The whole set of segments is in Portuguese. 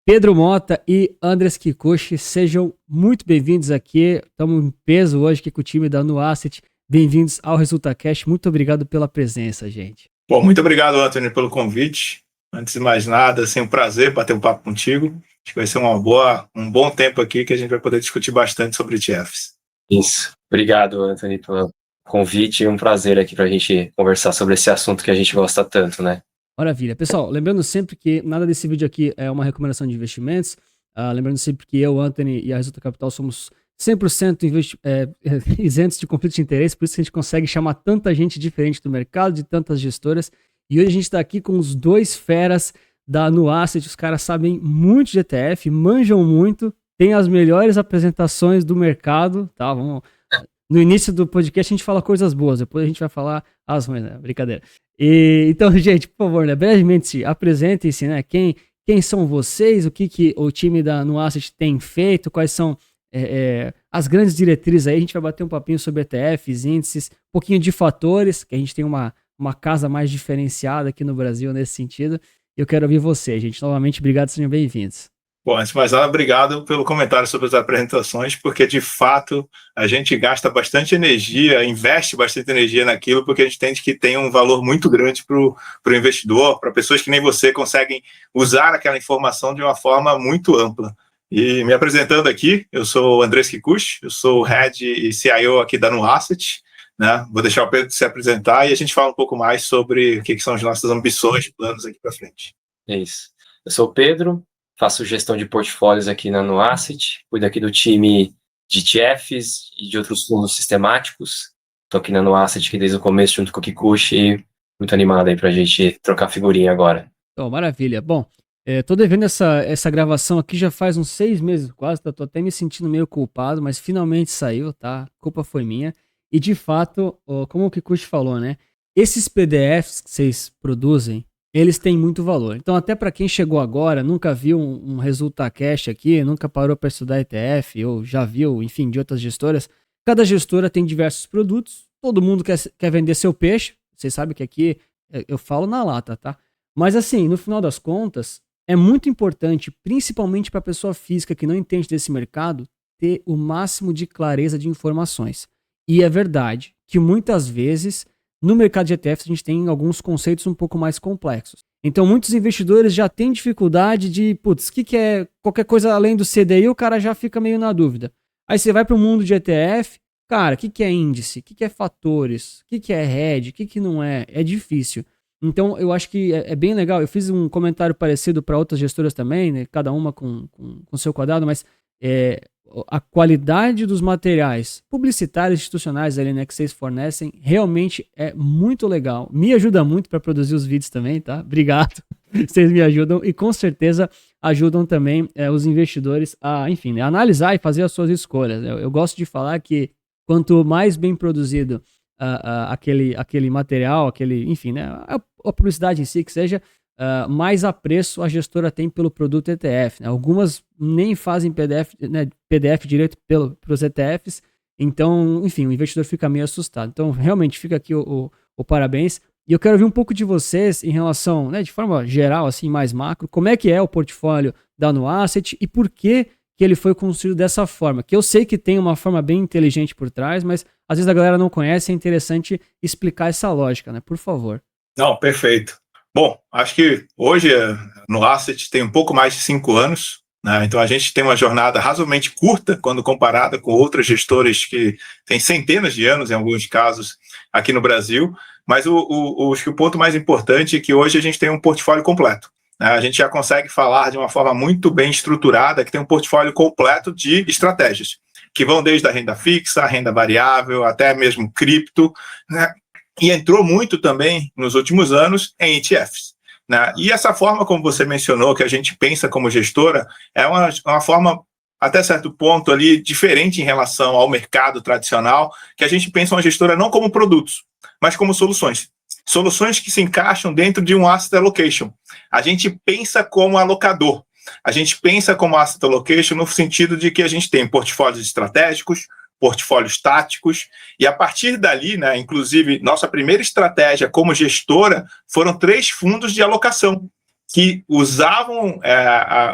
Pedro Mota e Andres Kikuchi, sejam muito bem-vindos aqui. Estamos em peso hoje aqui com o time da NuAsset. Bem-vindos ao ResultaCast. Muito obrigado pela presença, gente. Bom, muito obrigado, Anthony, pelo convite. Antes de mais nada, assim, um prazer bater um papo contigo. Acho que vai ser um bom tempo aqui que a gente vai poder discutir bastante sobre ETFs. Isso. Obrigado, Anthony, pelo convite. É um prazer aqui para a gente conversar sobre esse assunto que a gente gosta tanto, né? Maravilha. Pessoal, lembrando sempre que nada desse vídeo aqui é uma recomendação de investimentos. Lembrando sempre que eu, Anthony e a Resulta Capital somos 100% isentos de conflito de interesse, por isso que a gente consegue chamar tanta gente diferente do mercado, de tantas gestoras. E hoje a gente está aqui com os dois feras da NuAsset. Os caras sabem muito de ETF, manjam muito, têm as melhores apresentações do mercado. Tá, vamos... No início do podcast a gente fala coisas boas, depois a gente vai falar as ruins, né? Brincadeira. Então, gente, por favor, né, brevemente apresentem-se, né? Quem são vocês, o que o time da NuAsset tem feito, quais são as grandes diretrizes aí. A gente vai bater um papinho sobre ETFs, índices, um pouquinho de fatores, que a gente tem uma casa mais diferenciada aqui no Brasil nesse sentido. Eu quero ouvir você, gente. Novamente, obrigado, sejam bem-vindos. Bom, antes de mais nada, obrigado pelo comentário sobre as apresentações, porque de fato a gente gasta bastante energia, investe bastante energia naquilo, porque a gente entende que tem um valor muito grande para o investidor, para pessoas que nem você conseguem usar aquela informação de uma forma muito ampla. E me apresentando aqui, eu sou o Andres Kikuchi, eu sou o Head e CIO aqui da NuAsset, né? Vou deixar o Pedro se apresentar e a gente fala um pouco mais sobre o que são as nossas ambições, planos aqui para frente. É isso. Eu sou o Pedro. Faço gestão de portfólios aqui na NuAsset, cuido aqui do time de ETFs e de outros fundos sistemáticos. Estou aqui na NuAsset aqui desde o começo, junto com o Kikuchi, e muito animado aí para a gente trocar figurinha agora. Oh, maravilha. Bom, tô devendo essa gravação aqui já faz uns 6 meses quase, tá? Tô até me sentindo meio culpado, mas finalmente saiu, tá? A culpa foi minha. E de fato, como o Kikuchi falou, né? Esses PDFs que vocês produzem, eles têm muito valor. Então, até para quem chegou agora, nunca viu um ResultaCast aqui, nunca parou para estudar ETF, ou já viu, enfim, de outras gestoras, cada gestora tem diversos produtos, todo mundo quer vender seu peixe, vocês sabem que aqui eu falo na lata, tá? Mas assim, no final das contas, é muito importante, principalmente para a pessoa física que não entende desse mercado, ter o máximo de clareza de informações. E é verdade que muitas vezes no mercado de ETFs a gente tem alguns conceitos um pouco mais complexos. Então muitos investidores já têm dificuldade de, putz, o que é qualquer coisa além do CDI, o cara já fica meio na dúvida. Aí você vai para o mundo de ETF, cara, o que é índice? O que é fatores? O que é hedge? O que não é? É difícil. Então eu acho que é bem legal. Eu fiz um comentário parecido para outras gestoras também, né? Cada uma com seu quadrado, mas a qualidade dos materiais publicitários institucionais ali, né, que vocês fornecem realmente é muito legal. Me ajuda muito para produzir os vídeos também, tá? Obrigado. Vocês me ajudam e com certeza ajudam também os investidores a, enfim, né, analisar e fazer as suas escolhas. Eu gosto de falar que quanto mais bem produzido aquele material, enfim, né, a publicidade em si que seja, mais apreço a gestora tem pelo produto ETF. Né? Algumas nem fazem PDF direito para os ETFs, então, enfim, o investidor fica meio assustado. Então, realmente, fica aqui o parabéns. E eu quero ouvir um pouco de vocês em relação, né, de forma geral, assim, mais macro, como é que é o portfólio da NuAsset e por que ele foi construído dessa forma. Que eu sei que tem uma forma bem inteligente por trás, mas às vezes a galera não conhece, é interessante explicar essa lógica, né? Por favor. Não, perfeito. Bom, acho que hoje no NuAsset tem um pouco mais de 5 anos, né? Então a gente tem uma jornada razoavelmente curta quando comparada com outras gestoras que têm centenas de anos, em alguns casos, aqui no Brasil, mas acho que o ponto mais importante é que hoje a gente tem um portfólio completo. Né? A gente já consegue falar de uma forma muito bem estruturada, que tem um portfólio completo de estratégias, que vão desde a renda fixa, a renda variável, até mesmo cripto, né? E entrou muito também, nos últimos anos, em ETFs. Né? E essa forma, como você mencionou, que a gente pensa como gestora, é uma forma, até certo ponto, ali, diferente em relação ao mercado tradicional, que a gente pensa uma gestora não como produtos, mas como soluções. Soluções que se encaixam dentro de um asset allocation. A gente pensa como alocador. A gente pensa como asset allocation no sentido de que a gente tem portfólios estratégicos, portfólios táticos, e a partir dali, né, inclusive, nossa primeira estratégia como gestora foram 3 fundos de alocação, que usavam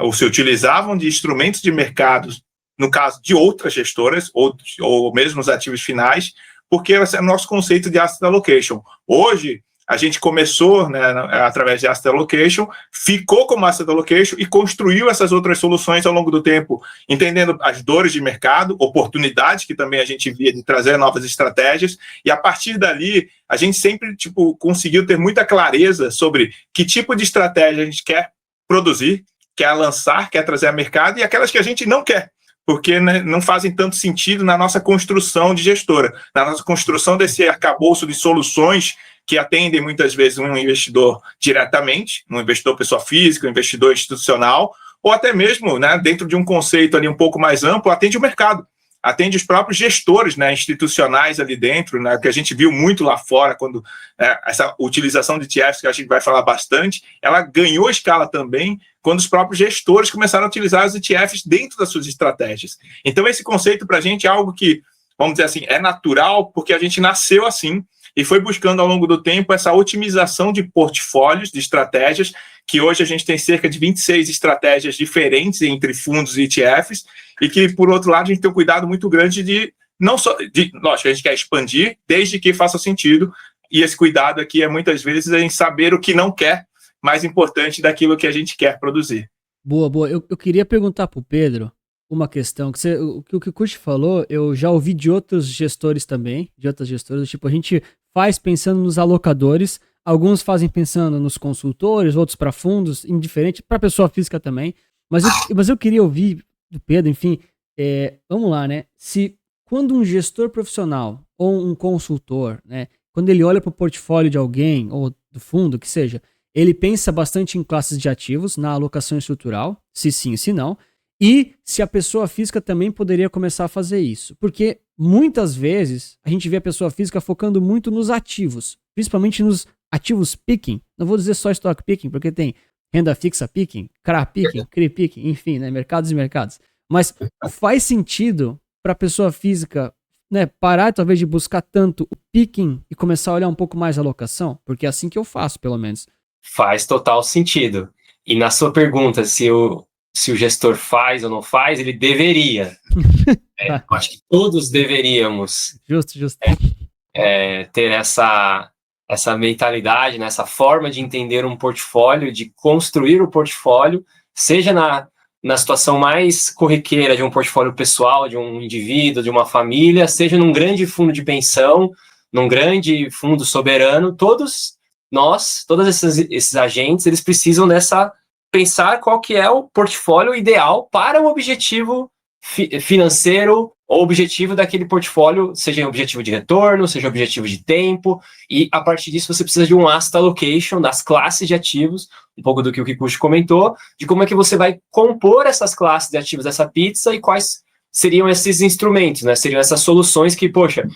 ou se utilizavam de instrumentos de mercado, no caso de outras gestoras, ou mesmo os ativos finais, porque esse é o nosso conceito de asset allocation. Hoje, a gente começou, né, através de asset allocation, ficou como asset allocation e construiu essas outras soluções ao longo do tempo, entendendo as dores de mercado, oportunidades que também a gente via de trazer novas estratégias, e a partir dali, a gente sempre conseguiu ter muita clareza sobre que tipo de estratégia a gente quer produzir, quer lançar, quer trazer ao mercado, e aquelas que a gente não quer, porque, né, não fazem tanto sentido na nossa construção de gestora, na nossa construção desse arcabouço de soluções que atendem muitas vezes um investidor diretamente, um investidor pessoa física, um investidor institucional, ou até mesmo, né, dentro de um conceito ali um pouco mais amplo, atende o mercado, atende os próprios gestores, né, institucionais ali dentro, né, que a gente viu muito lá fora, quando essa utilização de ETFs, que a gente vai falar bastante, ela ganhou escala também quando os próprios gestores começaram a utilizar os ETFs dentro das suas estratégias. Então, esse conceito para a gente é algo que, vamos dizer assim, é natural, porque a gente nasceu assim, e foi buscando ao longo do tempo essa otimização de portfólios, de estratégias, que hoje a gente tem cerca de 26 estratégias diferentes entre fundos e ETFs, e que, por outro lado, a gente tem um cuidado muito grande de, não só, lógico, a gente quer expandir, desde que faça sentido, e esse cuidado aqui é muitas vezes em saber o que não quer, mais importante daquilo que a gente quer produzir. Boa, boa. Eu queria perguntar para o Pedro uma questão, que o que o Kush falou, eu já ouvi de outros gestores também, de outras gestoras, tipo, a gente faz pensando nos alocadores, alguns fazem pensando nos consultores, outros para fundos, indiferente, para pessoa física também, mas eu queria ouvir do Pedro, enfim, vamos lá, né, se quando um gestor profissional ou um consultor, né, quando ele olha para o portfólio de alguém, ou do fundo, que seja, ele pensa bastante em classes de ativos, na alocação estrutural, se sim, se não, e se a pessoa física também poderia começar a fazer isso. Porque muitas vezes a gente vê a pessoa física focando muito nos ativos, principalmente nos ativos picking. Não vou dizer só stock picking, porque tem renda fixa picking, CRA picking, CRI picking, enfim, né, mercados e mercados. Mas faz sentido para a pessoa física, né, parar talvez de buscar tanto o picking e começar a olhar um pouco mais a alocação? Porque é assim que eu faço, pelo menos. Faz total sentido. E na sua pergunta, se o gestor faz ou não faz, ele deveria. Eu acho que todos deveríamos Justo. ter essa mentalidade, né, essa forma de entender um portfólio, de construir o portfólio, seja na situação mais corriqueira de um portfólio pessoal, de um indivíduo, de uma família, seja num grande fundo de pensão, num grande fundo soberano, todos esses agentes, eles precisam pensar qual que é o portfólio ideal para o objetivo financeiro ou objetivo daquele portfólio, seja objetivo de retorno, seja objetivo de tempo, e a partir disso você precisa de um asset allocation das classes de ativos, um pouco do que o Kikuchi comentou, de como é que você vai compor essas classes de ativos dessa pizza e quais seriam esses instrumentos, né? Seriam essas soluções que, poxa,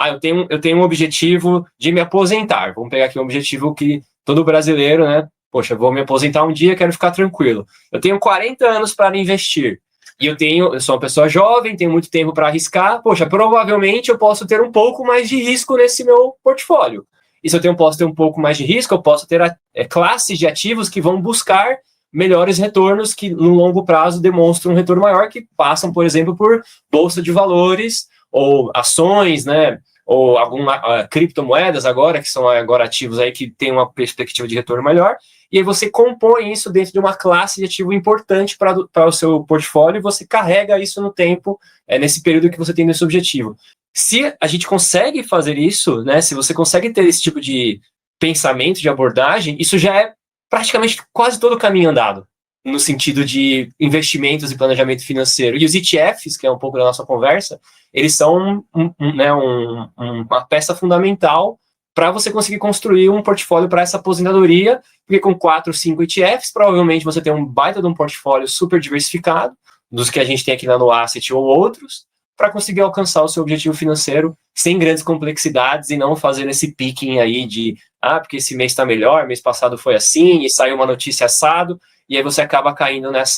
eu tenho um objetivo de me aposentar. Vamos pegar aqui um objetivo que todo brasileiro, né? Poxa, vou me aposentar um dia, quero ficar tranquilo. Eu tenho 40 anos para investir. E eu sou uma pessoa jovem, tenho muito tempo para arriscar. Poxa, provavelmente eu posso ter um pouco mais de risco nesse meu portfólio. E se eu posso ter um pouco mais de risco, eu posso ter classes de ativos que vão buscar melhores retornos que no longo prazo demonstram um retorno maior, que passam, por exemplo, por bolsa de valores ou ações, né? Ou alguma criptomoedas agora, que são agora ativos aí que tem uma perspectiva de retorno melhor, e aí você compõe isso dentro de uma classe de ativo importante para o seu portfólio e você carrega isso no tempo, nesse período que você tem nesse objetivo. Se a gente consegue fazer isso, né, se você consegue ter esse tipo de pensamento, de abordagem, isso já é praticamente quase todo o caminho andado, no sentido de investimentos e planejamento financeiro. E os ETFs, que é um pouco da nossa conversa, eles são uma peça fundamental para você conseguir construir um portfólio para essa aposentadoria, porque com 4, 5 ETFs, provavelmente você tem um baita de um portfólio super diversificado, dos que a gente tem aqui na NoAsset ou outros, para conseguir alcançar o seu objetivo financeiro sem grandes complexidades e não fazer esse picking aí de, porque esse mês está melhor, mês passado foi assim, e saiu uma notícia assado, e aí você acaba caindo nesse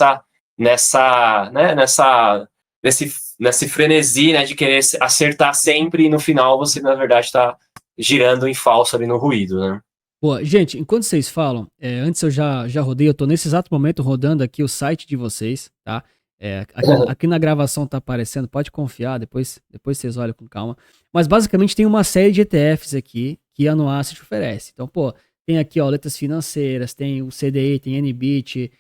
frenesi, né, de querer acertar sempre, e no final você, na verdade, está girando em falso ali no ruído, né? Pô, gente, enquanto vocês falam, antes eu já rodei, eu tô nesse exato momento rodando aqui o site de vocês, tá? Aqui na gravação tá aparecendo, pode confiar, depois vocês olham com calma. Mas basicamente tem uma série de ETFs aqui que a Nuasset oferece. Então, pô, tem aqui, ó, letras financeiras, tem o CDI, tem NBIT,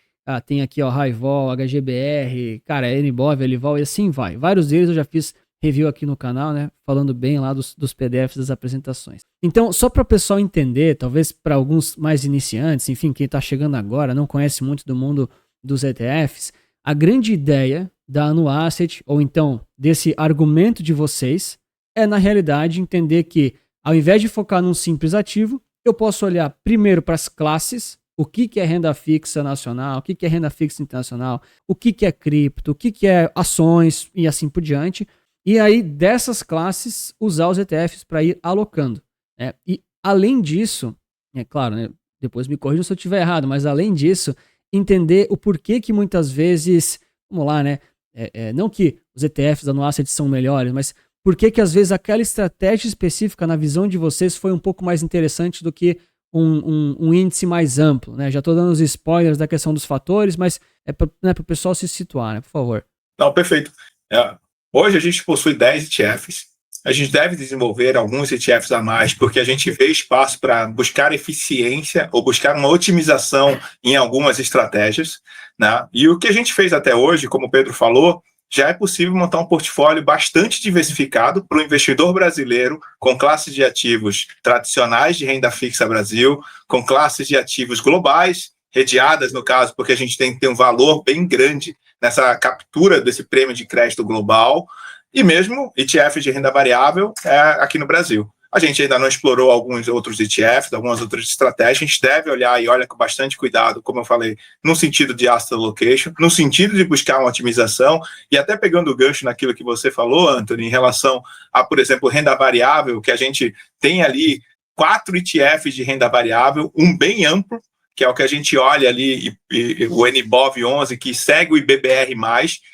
tem aqui, ó, Raivol, HGBR, cara, NBOV, Elivol e assim vai. Vários deles eu já fiz review aqui no canal, né, falando bem lá dos PDFs das apresentações. Então, só para o pessoal entender, talvez para alguns mais iniciantes, enfim, quem está chegando agora, não conhece muito do mundo dos ETFs, a grande ideia da Nuasset, ou então desse argumento de vocês, é na realidade entender que, ao invés de focar num simples ativo, eu posso olhar primeiro para as classes, o que é renda fixa nacional, o que é renda fixa internacional, o que é cripto, o que é ações e assim por diante. E aí, dessas classes, usar os ETFs para ir alocando. E, além disso, é claro, né, depois me corrija se eu estiver errado, mas, além disso, entender o porquê que muitas vezes, vamos lá, né, não que os ETFs da Nuasset são melhores, mas por que às vezes aquela estratégia específica, na visão de vocês, foi um pouco mais interessante do que um índice mais amplo, né? Já estou dando os spoilers da questão dos fatores, mas é para o pessoal se situar, né, por favor. Não, perfeito. Hoje a gente possui 10 ETFs. A gente deve desenvolver alguns ETFs a mais, porque a gente vê espaço para buscar eficiência ou buscar uma otimização em algumas estratégias, né? E o que a gente fez até hoje, como o Pedro falou, já é possível montar um portfólio bastante diversificado para o investidor brasileiro, com classes de ativos tradicionais de renda fixa Brasil, com classes de ativos globais, redeadas, no caso, porque a gente tem que ter um valor bem grande nessa captura desse prêmio de crédito global, e mesmo ETF de renda variável aqui no Brasil. A gente ainda não explorou alguns outros ETFs, algumas outras estratégias, a gente deve olhar e olha com bastante cuidado, como eu falei, no sentido de asset allocation, no sentido de buscar uma otimização, e até pegando o gancho naquilo que você falou, Anthony, em relação a, por exemplo, renda variável, que a gente tem ali 4 ETFs de renda variável, um bem amplo, que é o que a gente olha ali, o NBOV 11, que segue o IBBR+.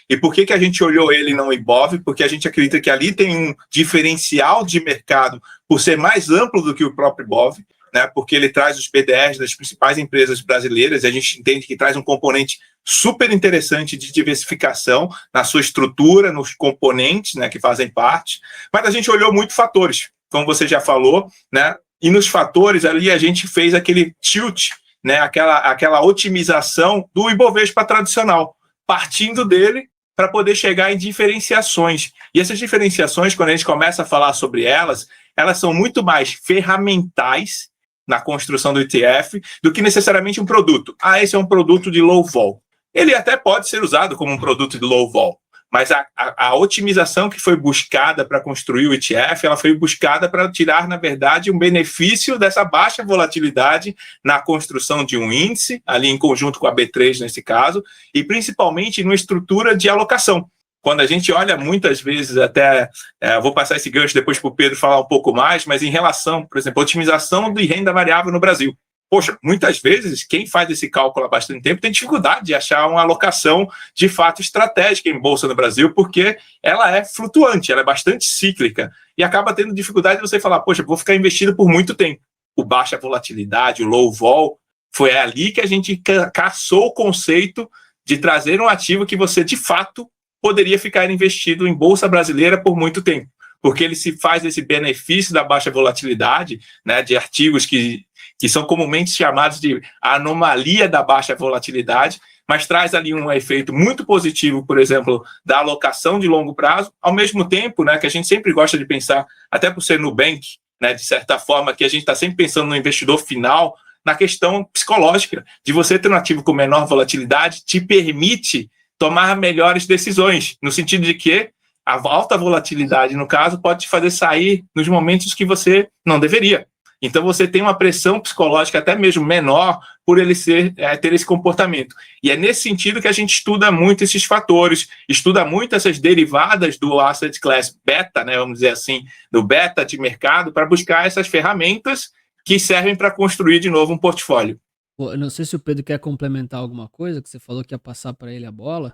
E por que a gente olhou ele e não o IBOV? Porque a gente acredita que ali tem um diferencial de mercado por ser mais amplo do que o próprio IBOV, né? Porque ele traz os PDRs das principais empresas brasileiras, e a gente entende que traz um componente super interessante de diversificação na sua estrutura, nos componentes, né, que fazem parte. Mas a gente olhou muito fatores, como você já falou, né? E nos fatores ali a gente fez aquele tilt, né, aquela otimização do Ibovespa tradicional, partindo dele para poder chegar em diferenciações. E essas diferenciações, quando a gente começa a falar sobre elas são muito mais ferramentais na construção do ETF do que necessariamente um produto. Esse é um produto de low vol. Ele até pode ser usado como um produto de low vol, mas a otimização que foi buscada para construir o ETF, ela foi buscada para tirar, na verdade, um benefício dessa baixa volatilidade na construção de um índice, ali em conjunto com a B3 nesse caso, e principalmente numa estrutura de alocação. Quando a gente olha muitas vezes até, vou passar esse gancho depois para o Pedro falar um pouco mais, mas em relação, por exemplo, à otimização de renda variável no Brasil. Poxa, muitas vezes, quem faz esse cálculo há bastante tempo tem dificuldade de achar uma alocação de fato estratégica em Bolsa no Brasil, porque ela é flutuante, ela é bastante cíclica, e acaba tendo dificuldade de você falar, poxa, vou ficar investido por muito tempo. O baixa volatilidade, o low vol, foi ali que a gente caçou o conceito de trazer um ativo que você, de fato, poderia ficar investido em Bolsa brasileira por muito tempo, porque ele se faz esse benefício da baixa volatilidade, né, de artigos que são comumente chamados de anomalia da baixa volatilidade, mas traz ali um efeito muito positivo, por exemplo, da alocação de longo prazo, ao mesmo tempo, né, que a gente sempre gosta de pensar, até por ser Nubank, né, de certa forma, que a gente está sempre pensando no investidor final, na questão psicológica, de você ter um ativo com menor volatilidade, te permite tomar melhores decisões, no sentido de que a alta volatilidade, no caso, pode te fazer sair nos momentos que você não deveria. Então, você tem uma pressão psicológica até mesmo menor por ele ter esse comportamento. E é nesse sentido que a gente estuda muito esses fatores, estuda muito essas derivadas do asset class beta, né, vamos dizer assim, do beta de mercado, para buscar essas ferramentas que servem para construir de novo um portfólio. Pô, eu não sei se o Pedro quer complementar alguma coisa, que você falou que ia passar para ele a bola.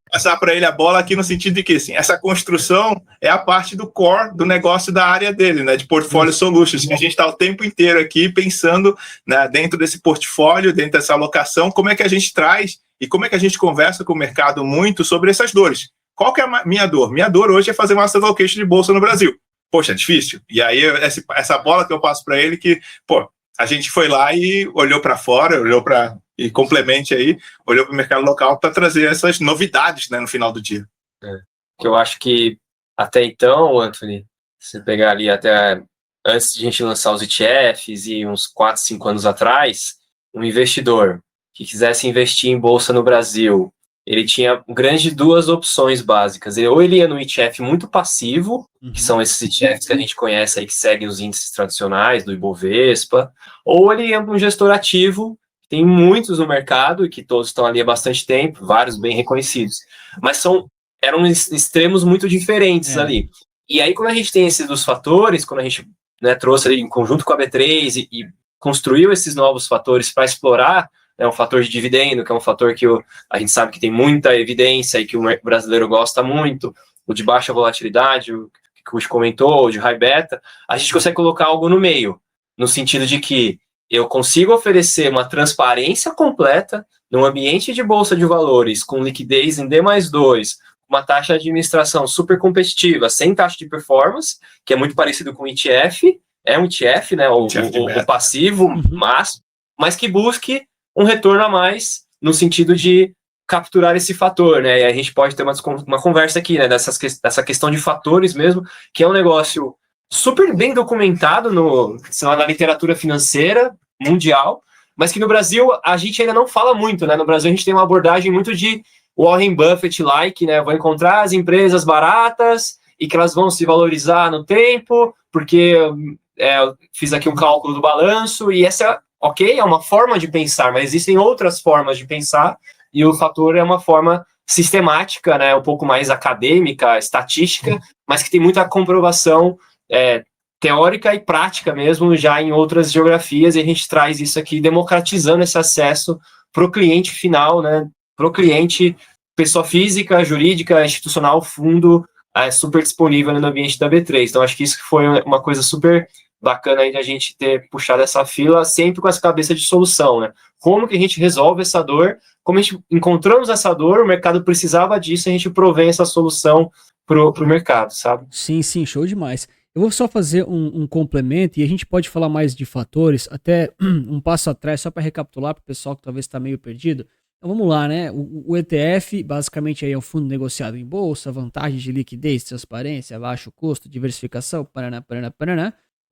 Passar para ele a bola aqui no sentido de que assim, essa construção é a parte do core do negócio da área dele, né, de portfólio solutions, que a gente está o tempo inteiro aqui pensando, né, dentro desse portfólio, dentro dessa alocação, como é que a gente traz e como é que a gente conversa com o mercado muito sobre essas dores. Qual que é a minha dor? Minha dor hoje é fazer uma asset allocation de bolsa no Brasil. Poxa, é difícil. E aí essa bola que eu passo para ele que, pô, a gente foi lá e olhou para fora, olhou para e complemente aí, olhou para o mercado local para trazer essas novidades, né, no final do dia. Que eu acho que até então, Anthony, se você pegar ali até antes de a gente lançar os ETFs e uns 4, 5 anos atrás, um investidor que quisesse investir em bolsa no Brasil, ele tinha grandes duas opções básicas. Ou ele ia no ETF muito passivo, que são esses ETFs que a gente conhece aí, que seguem os índices tradicionais do Ibovespa, ou ele ia para um gestor ativo, tem muitos no mercado e que todos estão ali há bastante tempo, vários bem reconhecidos, mas eram extremos muito diferentes ali. E aí, quando a gente tem esses dos fatores, quando a gente, né, trouxe ali em conjunto com a B3 e construiu esses novos fatores para explorar, né, um fator de dividendo, que é um fator que a gente sabe que tem muita evidência e que o brasileiro gosta muito, o de baixa volatilidade, o que o Kush comentou, o de high beta, a gente consegue colocar algo no meio, no sentido de que eu consigo oferecer uma transparência completa num ambiente de bolsa de valores com liquidez em D+2, uma taxa de administração super competitiva, sem taxa de performance, que é muito parecido com o ETF, é um ETF, né, o passivo, mas que busque um retorno a mais no sentido de capturar esse fator, né, e a gente pode ter uma conversa aqui, né, dessa questão de fatores mesmo, que é um negócio super bem documentado na literatura financeira mundial, mas que no Brasil a gente ainda não fala muito, né? No Brasil a gente tem uma abordagem muito de Warren Buffett-like, né? Vou encontrar as empresas baratas e que elas vão se valorizar no tempo, porque eu fiz aqui um cálculo do balanço, e essa, é uma forma de pensar, mas existem outras formas de pensar, e o fator é uma forma sistemática, né? Um pouco mais acadêmica, estatística, mas que tem muita comprovação teórica e prática mesmo, já em outras geografias, e a gente traz isso aqui, democratizando esse acesso para o cliente final, né, para o cliente, pessoa física, jurídica, institucional, fundo, super disponível no ambiente da B3. Então, acho que isso foi uma coisa super bacana aí de a gente ter puxado essa fila, sempre com essa cabeça de solução, né? Como que a gente resolve essa dor, como a gente encontramos essa dor, o mercado precisava disso, a gente provém essa solução pro mercado, sabe? Sim, show demais. Eu vou só fazer um complemento e a gente pode falar mais de fatores, até um passo atrás, só para recapitular para o pessoal que talvez está meio perdido. Então vamos lá, né? O ETF basicamente aí é um fundo negociado em bolsa, vantagens de liquidez, transparência, baixo custo, diversificação, paraná.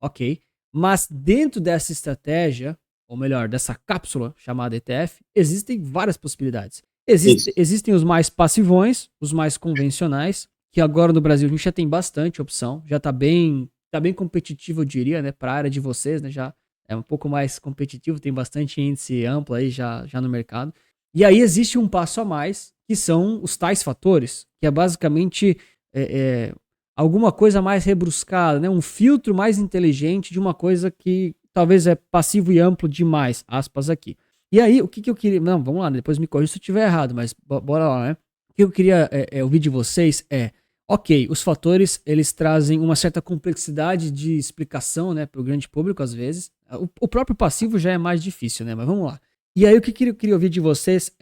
Ok. Mas dentro dessa estratégia, ou melhor, dessa cápsula chamada ETF, existem várias possibilidades. Existem os mais passivões, os mais convencionais, que agora no Brasil a gente já tem bastante opção, já tá bem competitivo, eu diria, né, para a área de vocês, né, já é um pouco mais competitivo, tem bastante índice amplo aí já no mercado. E aí existe um passo a mais, que são os tais fatores, que é basicamente alguma coisa mais rebruscada, né, um filtro mais inteligente de uma coisa que talvez é passivo e amplo demais, aspas aqui. E aí, o que eu queria... Não, vamos lá, depois me corrija se eu estiver errado, mas bora lá, né? O que eu queria ouvir de vocês ok, os fatores, eles trazem uma certa complexidade de explicação, né, para o grande público, às vezes. O próprio passivo já é mais difícil, né, mas vamos lá. E aí, o que eu queria ouvir de vocês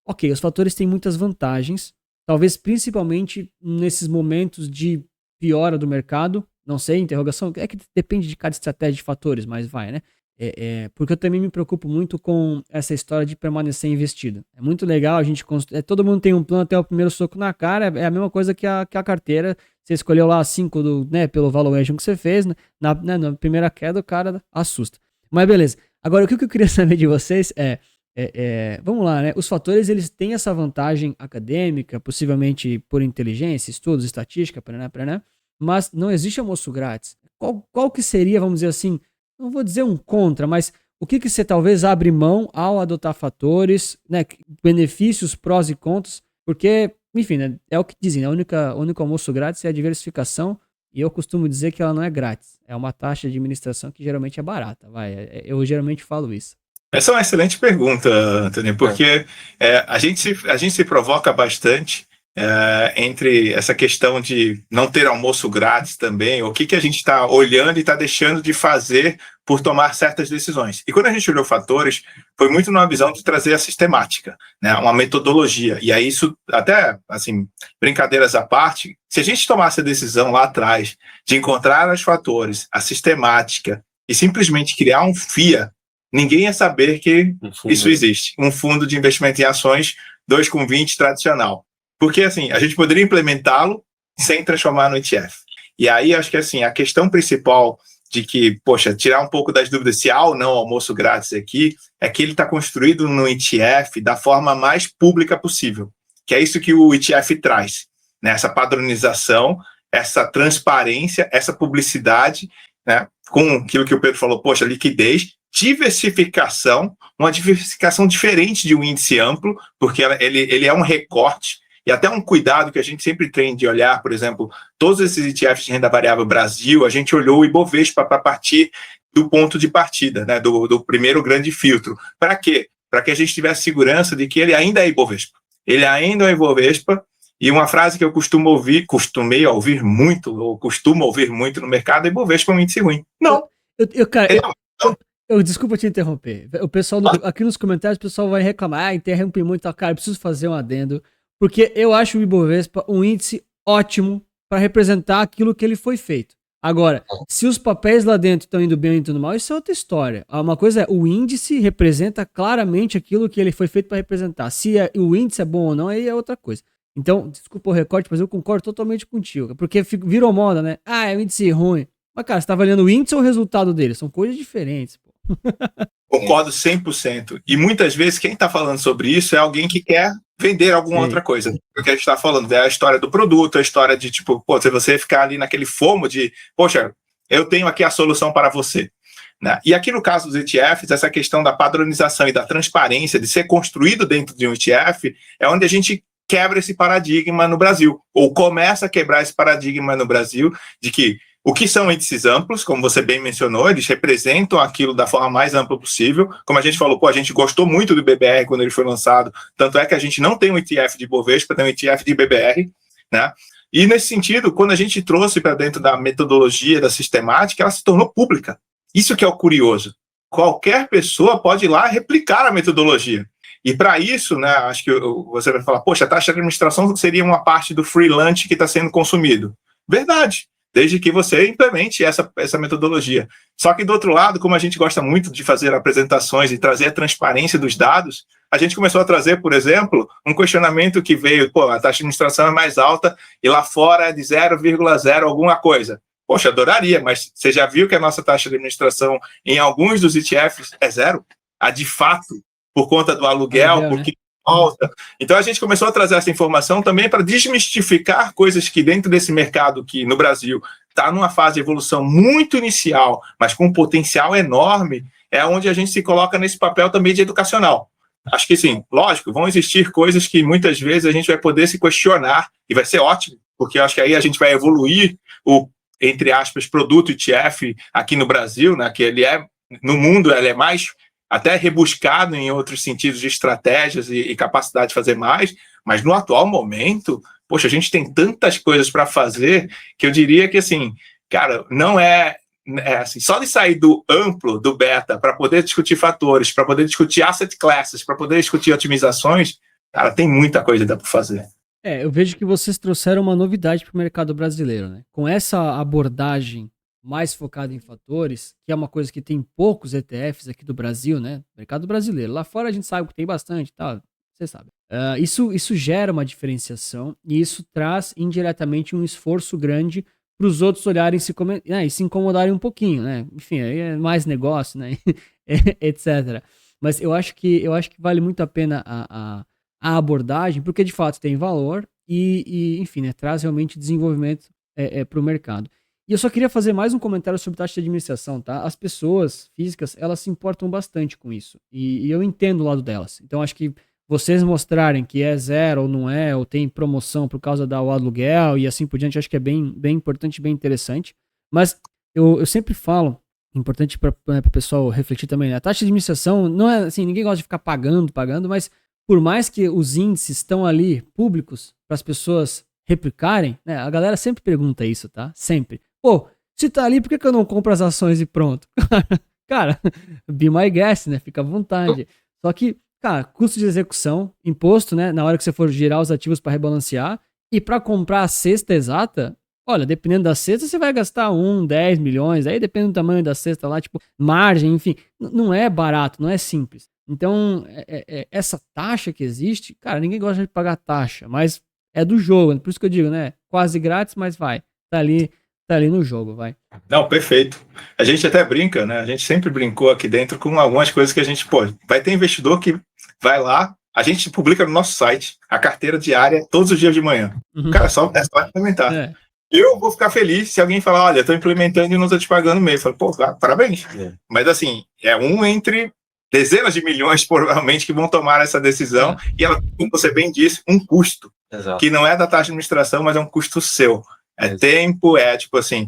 ok, os fatores têm muitas vantagens, talvez principalmente nesses momentos de piora do mercado, não sei, interrogação, é que depende de cada estratégia de fatores, mas vai, né? Porque eu também me preocupo muito com essa história de permanecer investido. É muito legal, a gente todo mundo tem um plano até o primeiro soco na cara, é a mesma coisa que a carteira. Você escolheu lá 5 né, pelo valuation que você fez, né, na primeira queda o cara assusta. Mas beleza. Agora, o que eu queria saber de vocês vamos lá, né? Os fatores, eles têm essa vantagem acadêmica, possivelmente por inteligência, estudos, estatística, paraná, mas não existe almoço grátis. Qual que seria, vamos dizer assim, não vou dizer um contra, mas o que você talvez abre mão ao adotar fatores, né, benefícios, prós e contras, porque, enfim, né, é o que dizem, o único almoço grátis é a diversificação, e eu costumo dizer que ela não é grátis, é uma taxa de administração que geralmente é barata, eu geralmente falo isso. Essa é uma excelente pergunta, Antônio, porque a gente se provoca bastante entre essa questão de não ter almoço grátis também, o que a gente está olhando e está deixando de fazer por tomar certas decisões. E quando a gente olhou fatores, foi muito numa visão de trazer a sistemática, né, uma metodologia. E aí isso, até, assim, brincadeiras à parte, se a gente tomasse a decisão lá atrás de encontrar os fatores, a sistemática, e simplesmente criar um FIA, ninguém ia saber que isso existe. Um fundo de investimento em ações 2,20 tradicional. Porque, assim, a gente poderia implementá-lo sem transformar no ETF. E aí, acho que, assim, a questão principal de que, poxa, tirar um pouco das dúvidas se há ou não almoço grátis aqui, é que ele está construído no ETF da forma mais pública possível. Que é isso que o ETF traz, né? Essa padronização, essa transparência, essa publicidade, né? Com aquilo que o Pedro falou, poxa, liquidez, diversificação, uma diversificação diferente de um índice amplo, porque ele é um recorte, e até um cuidado que a gente sempre tem de olhar, por exemplo, todos esses ETFs de renda variável Brasil, a gente olhou o Ibovespa para partir do ponto de partida, né, do primeiro grande filtro. Para quê? Para que a gente tivesse segurança de que ele ainda é Ibovespa. Ele ainda é Ibovespa, e uma frase que eu costumei ouvir muito, ou costumo ouvir muito no mercado, é Ibovespa é um índice ruim. Não. Desculpa te interromper. O pessoal, aqui nos comentários, o pessoal vai reclamar, interrompe muito, cara, eu preciso fazer um adendo, porque eu acho o Ibovespa um índice ótimo para representar aquilo que ele foi feito. Agora, se os papéis lá dentro estão indo bem ou indo mal, isso é outra história. Uma coisa é, o índice representa claramente aquilo que ele foi feito para representar. Se o índice é bom ou não, aí é outra coisa. Então, desculpa o recorte, mas eu concordo totalmente contigo, porque virou moda, né? É um índice ruim. Mas, cara, você tá avaliando o índice ou o resultado dele? São coisas diferentes, pô. Concordo 100%. E muitas vezes quem está falando sobre isso é alguém que quer vender alguma outra coisa. Porque a gente está falando é a história do produto, a história de, tipo, pô, se você ficar ali naquele fomo de, poxa, eu tenho aqui a solução para você. Né? E aqui no caso dos ETFs, essa questão da padronização e da transparência, de ser construído dentro de um ETF, é onde a gente quebra esse paradigma no Brasil, ou começa a quebrar esse paradigma no Brasil, de que o que são índices amplos, como você bem mencionou, eles representam aquilo da forma mais ampla possível. Como a gente falou, pô, a gente gostou muito do BBR quando ele foi lançado, tanto é que a gente não tem um ETF de Ibovespa, tem um ETF de BBR, né? E nesse sentido, quando a gente trouxe para dentro da metodologia, da sistemática, ela se tornou pública. Isso que é o curioso. Qualquer pessoa pode ir lá replicar a metodologia. E para isso, né, acho que você vai falar, poxa, a taxa de administração seria uma parte do free lunch que está sendo consumido. Verdade. Desde que você implemente essa metodologia. Só que, do outro lado, como a gente gosta muito de fazer apresentações e trazer a transparência dos dados, a gente começou a trazer, por exemplo, um questionamento que veio, pô, a taxa de administração é mais alta e lá fora é de 0,0 alguma coisa. Poxa, adoraria, mas você já viu que a nossa taxa de administração em alguns dos ETFs é zero? A de fato, por conta do aluguel, porque volta. Então a gente começou a trazer essa informação também para desmistificar coisas que dentro desse mercado que no Brasil está numa fase de evolução muito inicial, mas com um potencial enorme, é onde a gente se coloca nesse papel também de educacional. Acho que sim, lógico, vão existir coisas que muitas vezes a gente vai poder se questionar e vai ser ótimo, porque acho que aí a gente vai evoluir o, entre aspas, produto ETF aqui no Brasil, né, que ele é, no mundo, ele é mais até rebuscado em outros sentidos de estratégias e capacidade de fazer mais, mas no atual momento, poxa, a gente tem tantas coisas para fazer que eu diria que, assim, cara, não é assim, só de sair do amplo, do beta, para poder discutir fatores, para poder discutir asset classes, para poder discutir otimizações, cara, tem muita coisa que dá para fazer. Eu vejo que vocês trouxeram uma novidade para o mercado brasileiro, né? Com essa abordagem mais focado em fatores, que é uma coisa que tem poucos ETFs aqui do Brasil, né? Mercado brasileiro. Lá fora a gente sabe que tem bastante, tá? Você sabe. Isso gera uma diferenciação e isso traz indiretamente um esforço grande para os outros olharem e se incomodarem um pouquinho, né? Enfim, aí é mais negócio, né? Etc. Mas eu acho que vale muito a pena a abordagem, porque de fato tem valor e enfim, né? Traz realmente desenvolvimento para o mercado. E eu só queria fazer mais um comentário sobre taxa de administração, tá? As pessoas físicas, elas se importam bastante com isso. E eu entendo o lado delas. Então, acho que vocês mostrarem que é zero ou não é, ou tem promoção por causa do aluguel e assim por diante, acho que é bem importante, bem interessante. Mas eu sempre falo importante para o pessoal refletir também, né? A taxa de administração não é assim, ninguém gosta de ficar pagando, mas por mais que os índices estão ali públicos para as pessoas replicarem, né? A galera sempre pergunta isso, tá? Sempre. Pô, se tá ali, por que eu não compro as ações e pronto? Cara, be my guest, né? Fica à vontade. Só que, cara, custo de execução, imposto, né? Na hora que você for girar os ativos para rebalancear, e para comprar a cesta exata, olha, dependendo da cesta, você vai gastar 10 milhões, aí depende do tamanho da cesta lá, tipo, margem, enfim, não é barato, não é simples. Então, essa taxa que existe, cara, ninguém gosta de pagar taxa, mas é do jogo, por isso que eu digo, né? Quase grátis, mas vai, tá ali no jogo, vai. Não, perfeito. A gente até brinca, né? A gente sempre brincou aqui dentro com algumas coisas que a gente, pô, vai ter investidor que vai lá, a gente publica no nosso site a carteira diária todos os dias de manhã. Cara, é só implementar. É. Eu vou ficar feliz se alguém falar, olha, estou implementando e não estou te pagando mesmo. Eu falo, pô, parabéns. Mas assim, é um entre dezenas de milhões, provavelmente, que vão tomar essa decisão. E ela, como você bem disse, um custo. Exato. Que não é da taxa de administração, mas é um custo seu. É tempo, tipo assim,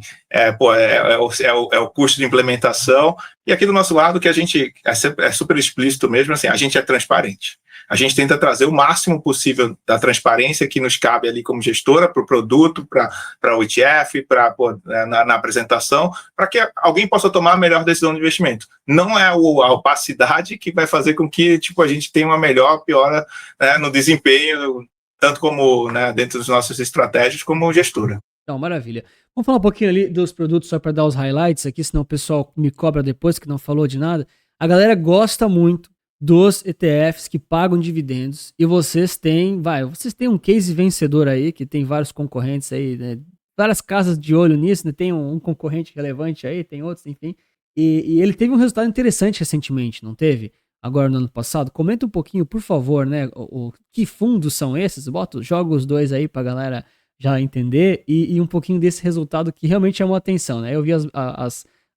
o custo de implementação. E aqui do nosso lado, que a gente é super explícito mesmo, assim, a gente é transparente. A gente tenta trazer o máximo possível da transparência que nos cabe ali como gestora para o produto, para o ETF, na apresentação, para que alguém possa tomar a melhor decisão de investimento. Não é a opacidade que vai fazer com que tipo, a gente tenha uma melhor piora, né, no desempenho, tanto como, né, dentro das nossas estratégias, como gestora. Então, maravilha. Vamos falar um pouquinho ali dos produtos só para dar os highlights aqui, senão o pessoal me cobra depois que não falou de nada. A galera gosta muito dos ETFs que pagam dividendos e vocês têm um case vencedor aí, que tem vários concorrentes aí, né? Várias casas de olho nisso, né? Tem um concorrente relevante aí, tem outros, enfim. E ele teve um resultado interessante recentemente, não teve? Agora no ano passado. Comenta um pouquinho, por favor, né? Que fundos são esses? Joga os dois aí pra galera já entender e um pouquinho desse resultado que realmente chamou a atenção, né? Eu vi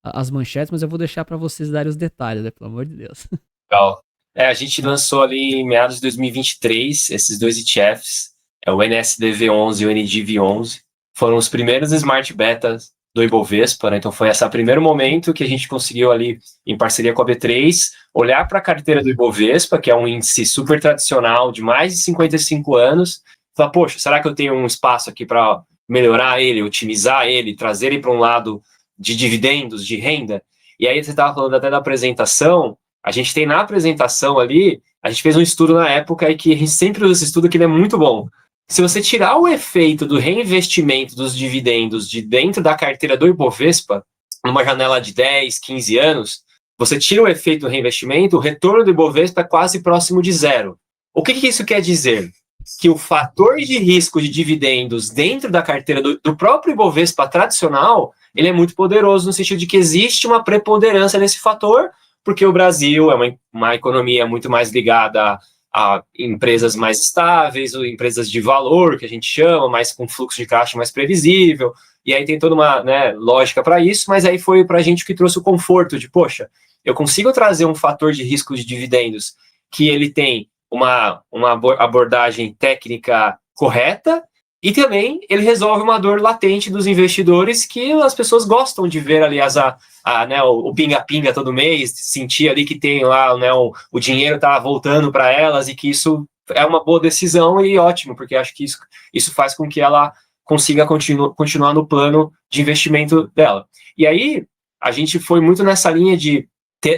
as manchetes, mas eu vou deixar para vocês darem os detalhes, né? Pelo amor de Deus. Legal. A gente lançou ali em meados de 2023 esses dois ETFs, o NSDV11 e o NDV11. Foram os primeiros smart betas do Ibovespa, né? Então foi esse primeiro momento que a gente conseguiu ali, em parceria com a B3, olhar para a carteira do Ibovespa, que é um índice super tradicional de mais de 55 anos, e falar, poxa, será que eu tenho um espaço aqui para melhorar ele, otimizar ele, trazer ele para um lado de dividendos, de renda? E aí você estava falando até da apresentação. A gente tem na apresentação ali, a gente fez um estudo na época e que a gente sempre usa esse estudo que ele é muito bom. Se você tirar o efeito do reinvestimento dos dividendos de dentro da carteira do Ibovespa, numa janela de 10, 15 anos, você tira o efeito do reinvestimento, o retorno do Ibovespa é quase próximo de zero. O que isso quer dizer? Que o fator de risco de dividendos dentro da carteira do próprio Ibovespa tradicional, ele é muito poderoso no sentido de que existe uma preponderância nesse fator, porque o Brasil é uma economia muito mais ligada a empresas mais estáveis, ou empresas de valor, que a gente chama, mais com fluxo de caixa mais previsível, e aí tem toda uma, né, lógica para isso, mas aí foi para a gente que trouxe o conforto de, poxa, eu consigo trazer um fator de risco de dividendos que ele tem uma abordagem técnica correta, e também ele resolve uma dor latente dos investidores que as pessoas gostam de ver, aliás, né, o pinga-pinga todo mês, sentir ali que tem lá, né, o dinheiro tá voltando para elas e que isso é uma boa decisão e ótimo, porque acho que isso faz com que ela consiga continuar no plano de investimento dela. E aí, a gente foi muito nessa linha de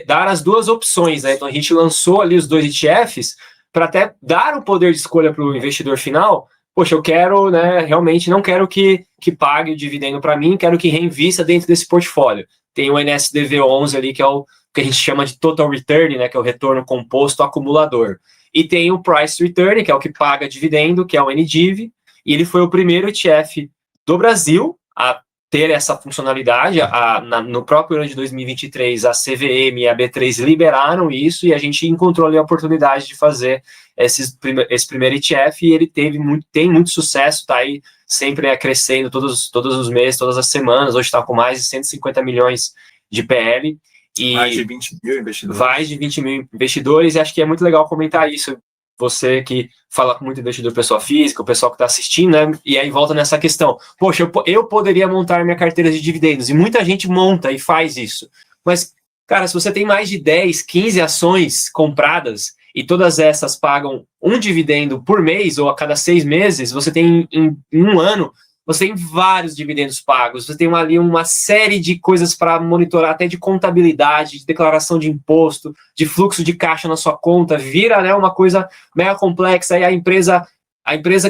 dar as duas opções, né? Então a gente lançou ali os dois ETFs para até dar o poder de escolha para o investidor final. Poxa, eu quero, né, realmente não quero que pague o dividendo para mim, quero que reinvista dentro desse portfólio. Tem o NSDV11 ali, que é o que a gente chama de Total Return, né, que é o retorno composto acumulador. E tem o Price Return, que é o que paga dividendo, que é o NDIV, e ele foi o primeiro ETF do Brasil a ter essa funcionalidade. No próprio ano de 2023, a CVM e a B3 liberaram isso, e a gente encontrou ali a oportunidade de fazer esse primeiro ETF, e ele tem muito sucesso, está aí sempre crescendo todos os meses, todas as semanas. Hoje está com mais de 150 milhões de PL. E mais de 20 mil investidores. Mais de 20 mil investidores, e acho que é muito legal comentar isso. Você que fala com muito investidor, pessoa física, o pessoal que está assistindo, né? E aí volta nessa questão. Poxa, eu poderia montar minha carteira de dividendos, e muita gente monta e faz isso. Mas, cara, se você tem mais de 10, 15 ações compradas e todas essas pagam um dividendo por mês ou a cada 6 meses, você tem em um ano, você tem vários dividendos pagos, você tem ali uma série de coisas para monitorar, até de contabilidade, de declaração de imposto, de fluxo de caixa na sua conta, vira, né, uma coisa mega complexa, e a empresa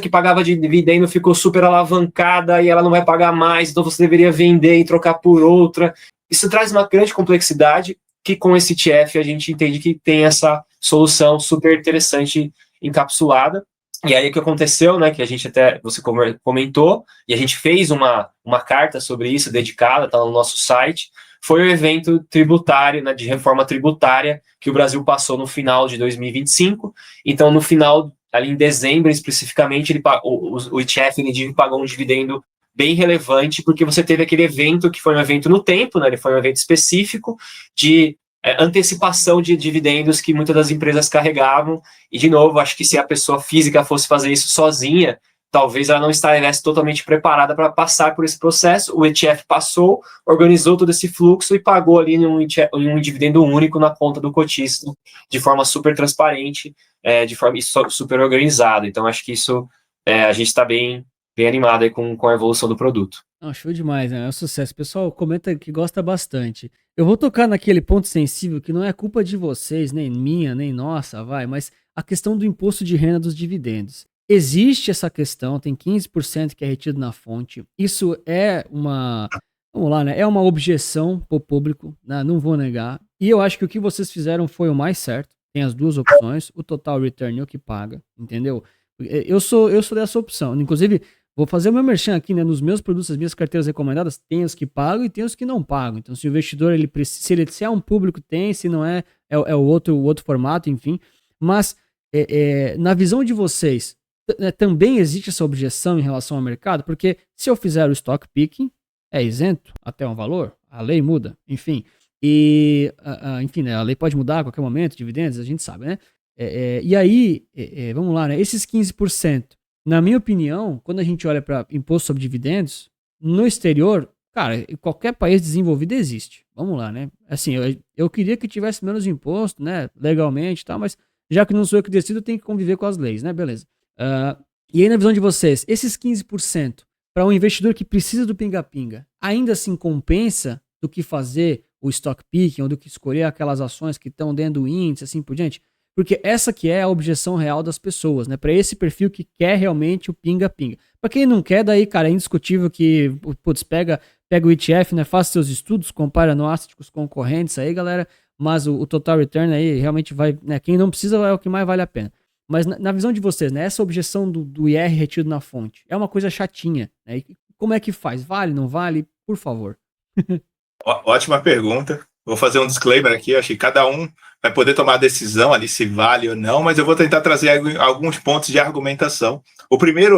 que pagava dividendo ficou super alavancada e ela não vai pagar mais, então você deveria vender e trocar por outra. Isso traz uma grande complexidade que com esse ETF a gente entende que tem essa solução super interessante encapsulada. E aí o que aconteceu, né, que a gente até, você comentou, e a gente fez uma carta sobre isso, dedicada, está no nosso site, foi o evento tributário, né, de reforma tributária que o Brasil passou no final de 2025. Então, no final, ali em dezembro especificamente, o ETF NDIV pagou um dividendo bem relevante, porque você teve aquele evento que foi um evento no tempo, né, ele foi um evento específico de antecipação de dividendos que muitas das empresas carregavam, e de novo, acho que se a pessoa física fosse fazer isso sozinha, talvez ela não estivesse totalmente preparada para passar por esse processo. O ETF passou, organizou todo esse fluxo e pagou ali um dividendo único na conta do cotista, de forma super transparente, de forma super organizada. Então, acho que isso, a gente está bem animado aí com a evolução do produto. Não, show demais, né? É um sucesso. O pessoal comenta que gosta bastante. Eu vou tocar naquele ponto sensível que não é culpa de vocês, nem minha, nem nossa, mas a questão do imposto de renda dos dividendos. Existe essa questão, tem 15% que é retido na fonte. Isso é vamos lá, né? É uma objeção pro público, né? Não vou negar. E eu acho que o que vocês fizeram foi o mais certo. Tem as duas opções, o total return é o que paga, entendeu? Eu sou dessa opção. Inclusive, vou fazer o meu merchan aqui, né? Nos meus produtos, as minhas carteiras recomendadas, tem os que pagam e tem os que não pagam. Então, se o investidor, se é um público, tem, se não é o outro formato, enfim. Mas, na visão de vocês, também existe essa objeção em relação ao mercado? Porque se eu fizer o stock picking, é isento até um valor, a lei muda, enfim. Enfim, né? A lei pode mudar a qualquer momento, dividendos, a gente sabe, né? E aí, vamos lá, né? Esses 15%, na minha opinião, quando a gente olha para imposto sobre dividendos, no exterior, cara, qualquer país desenvolvido existe. Vamos lá, né? Assim, eu queria que tivesse menos imposto, né? Legalmente e tal, mas já que não sou eu que decido, eu tenho que conviver com as leis, né? Beleza. E aí, na visão de vocês, esses 15% para um investidor que precisa do pinga-pinga, ainda assim compensa do que fazer o stock picking ou do que escolher aquelas ações que estão dentro do índice, assim por diante? Porque essa que é a objeção real das pessoas, né? Para esse perfil que quer realmente o pinga-pinga. Para quem não quer, daí, cara, é indiscutível que, putz, pega o ETF, né? Faça seus estudos, compara no asset com os concorrentes aí, galera. Mas o total return aí realmente vai, né? Quem não precisa é o que mais vale a pena. Mas na visão de vocês, né? Essa objeção do IR retido na fonte é uma coisa chatinha, né? E como é que faz? Vale, não vale? Por favor. Ótima pergunta. Vou fazer um disclaimer aqui, acho que cada um vai poder tomar a decisão ali se vale ou não, mas eu vou tentar trazer alguns pontos de argumentação. O primeiro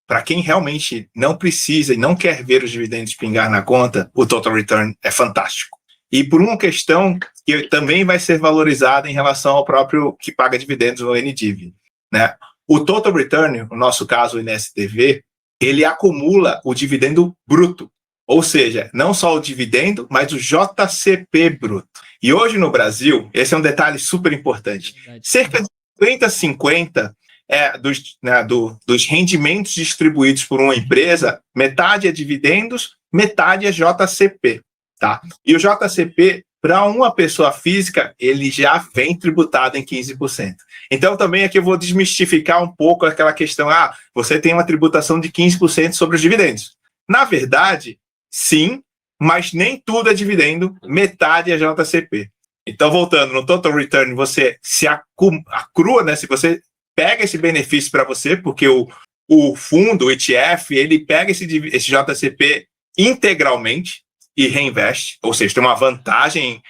para quem realmente não precisa e não quer ver os dividendos pingar na conta, o total return é fantástico. E por uma questão que também vai ser valorizada em relação ao próprio que paga dividendos no NDIV, né? O total return, no nosso caso o NSDV, ele acumula o dividendo bruto. Ou seja, não só o dividendo, mas o JCP bruto. E hoje no Brasil, esse é um detalhe super importante, cerca de 50-50 dos rendimentos distribuídos por uma empresa, metade é dividendos, metade é JCP. Tá? E o JCP, para uma pessoa física, ele já vem tributado em 15%. Então, também aqui eu vou desmistificar um pouco aquela questão, você tem uma tributação de 15% sobre os dividendos. Na verdade, sim, mas nem tudo é dividendo, metade é JCP. Então, voltando, no total return, você se acrua, né? Se você pega esse benefício para você, porque o fundo, o ETF, ele pega esse JCP integralmente e reinveste, ou seja, tem uma vantagem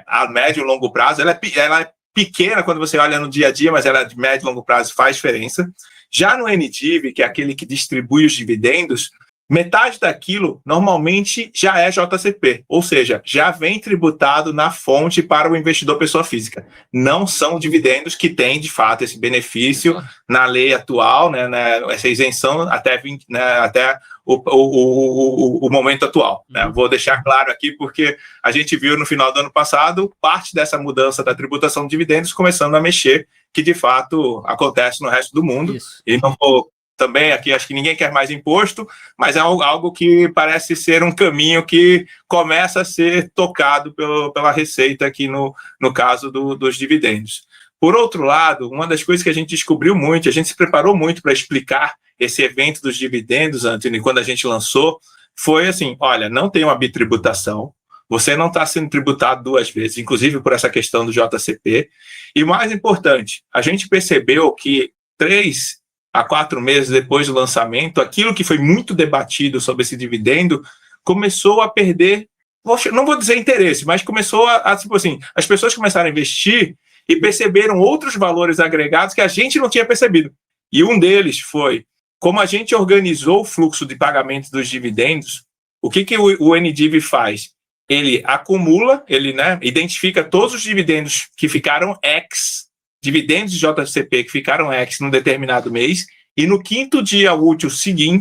a médio e longo prazo. Ela é pequena quando você olha no dia a dia, mas ela de médio e longo prazo faz diferença. Já no NDIV, que é aquele que distribui os dividendos, metade daquilo normalmente já é JCP, ou seja, já vem tributado na fonte para o investidor pessoa física. Não são dividendos que têm, de fato, esse benefício na lei atual, né, essa isenção até, até o momento atual. Né? Vou deixar claro aqui, porque a gente viu no final do ano passado parte dessa mudança da tributação de dividendos começando a mexer, que de fato acontece no resto do mundo. Isso. E não vou também aqui, acho que ninguém quer mais imposto, mas é algo que parece ser um caminho que começa a ser tocado pela Receita aqui no caso dos dividendos. Por outro lado, uma das coisas que a gente descobriu muito, a gente se preparou muito para explicar esse evento dos dividendos, Anthony, quando a gente lançou, foi assim, olha, não tem uma bitributação, você não está sendo tributado duas vezes, inclusive por essa questão do JCP, e mais importante, a gente percebeu que 3 a 4 meses depois do lançamento, aquilo que foi muito debatido sobre esse dividendo começou a perder, não vou dizer interesse, mas começou tipo assim, as pessoas começaram a investir e perceberam outros valores agregados que a gente não tinha percebido. E um deles foi, como a gente organizou o fluxo de pagamento dos dividendos, o que o NDIV faz? Ele acumula, ele identifica todos os dividendos que ficaram dividendos de JCP que ficaram num determinado mês, e no 5º dia útil